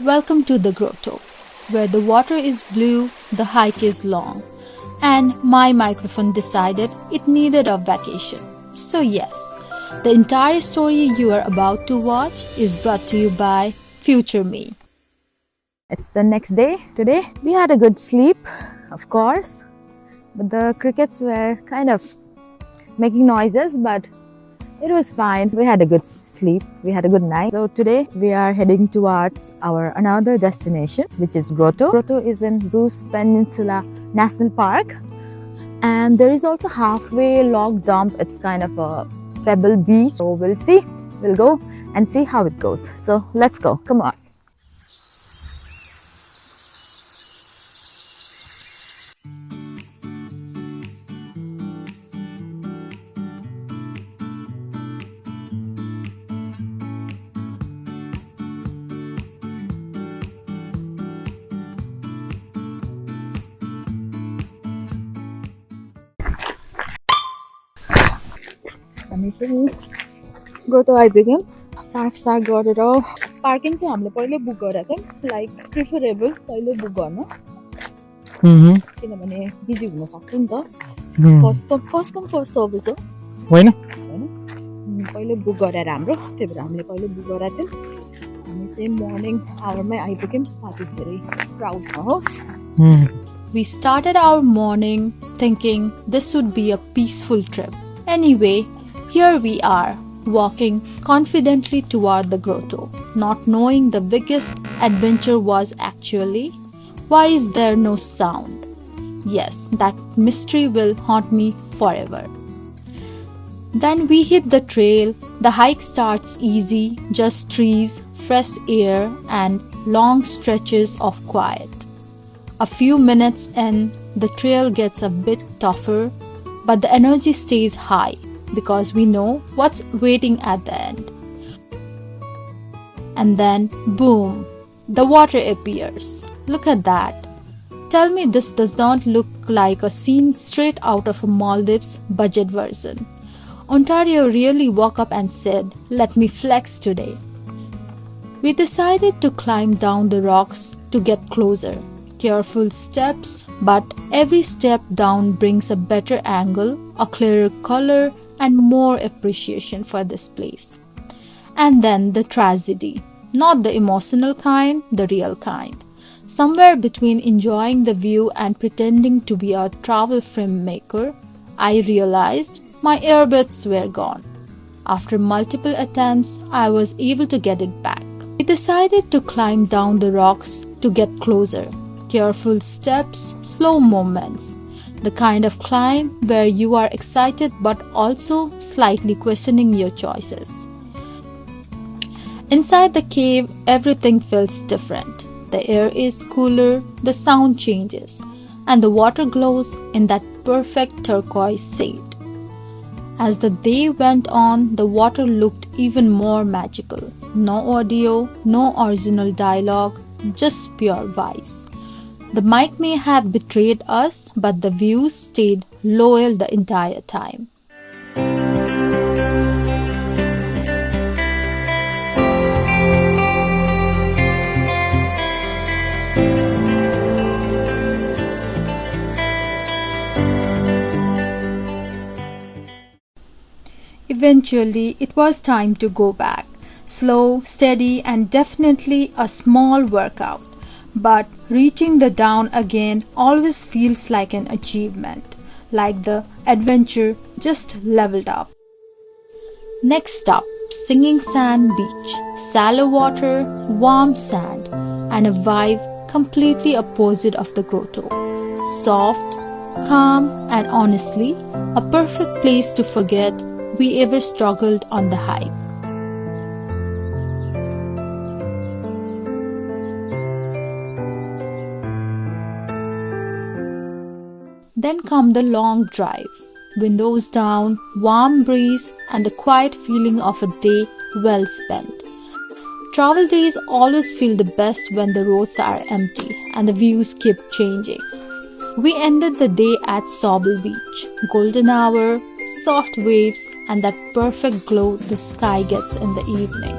Welcome to the Grotto, where the water is blue, the hike is long, and my microphone decided it needed a vacation. So, yes, the entire story you are about to watch is brought to you by Future Me. It's the next day. Today we had a good sleep, of course, but the crickets were kind of making noises, but it was fine. We had a good sleep. We had a good night. So today we are heading towards our another destination, which is Grotto. Grotto is in Bruce Peninsula National Park, and there is also halfway log dump. It's kind of a pebble beach. So we'll see. We'll go and see how it goes. So let's go. Come on. हामी चाहिँ grotto आइपुग्यौँ park SAARC गरेर parking चाहिँ हामीले पहिले book गरेको थियौँ like preferable पहिले book गर्न किनभने बिजी हुन सक्छ नि त फर्स्ट कम फर्स्ट सर्भिस हो होइन पहिले बुक गरेर हाम्रो त्यही भएर हामीले पहिले बुक गरेको थियौँ हामी चाहिँ मर्निङ आवरमै आइपुग्यौँ ताकि धेरै क्राउड नहोस् We started our morning thinking this would be a peaceful trip. Anyway, here we are, walking confidently toward the grotto, not knowing the biggest adventure was actually, why is there no sound? Yes, that mystery will haunt me forever. Then we hit the trail. The hike starts easy, just trees, fresh air, and long stretches of quiet. A few minutes in, the trail gets a bit tougher, but the energy stays high because we know what's waiting at the end. And then, boom, the water appears. Look at that. Tell me this does not look like a scene straight out of a Maldives budget version. Ontario really woke up and said, "Let me flex today." We decided to climb down the rocks to get closer. Careful steps, but every step down brings a better angle, a clearer color, and more appreciation for this place. And then the tragedy. Not the emotional kind, the real kind. Somewhere between enjoying the view and pretending to be a travel filmmaker, I realized my earbuds were gone. After multiple attempts, I was able to get it back. We decided to climb down the rocks to get closer. Careful steps, slow movements. The kind of climb where you are excited but also slightly questioning your choices. Inside the cave, everything feels different. The air is cooler, the sound changes, and the water glows in that perfect turquoise shade. As the day went on, the water looked even more magical. No audio, no original dialogue, just pure vibes. The mic may have betrayed us, but the views stayed loyal the entire time. Eventually, it was time to go back. Slow, steady, and definitely a small workout. But reaching the down again always feels like an achievement, like the adventure just leveled up. Next up, Singing Sand Beach, shallow water, warm sand, and a vibe completely opposite of the grotto. Soft, calm, and honestly, a perfect place to forget we ever struggled on the hike. Then come the long drive, windows down, warm breeze, and the quiet feeling of a day well spent. Travel days always feel the best when the roads are empty and the views keep changing. We ended the day at Saugeen Beach, golden hour, soft waves, and that perfect glow the sky gets in the evening.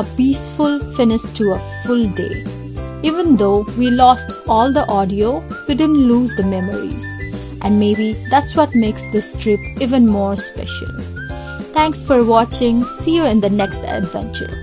a peaceful finish to a full day. Even though we lost all the audio, we didn't lose the memories. And maybe that's what makes this trip even more special. Thanks for watching. See you in the next adventure.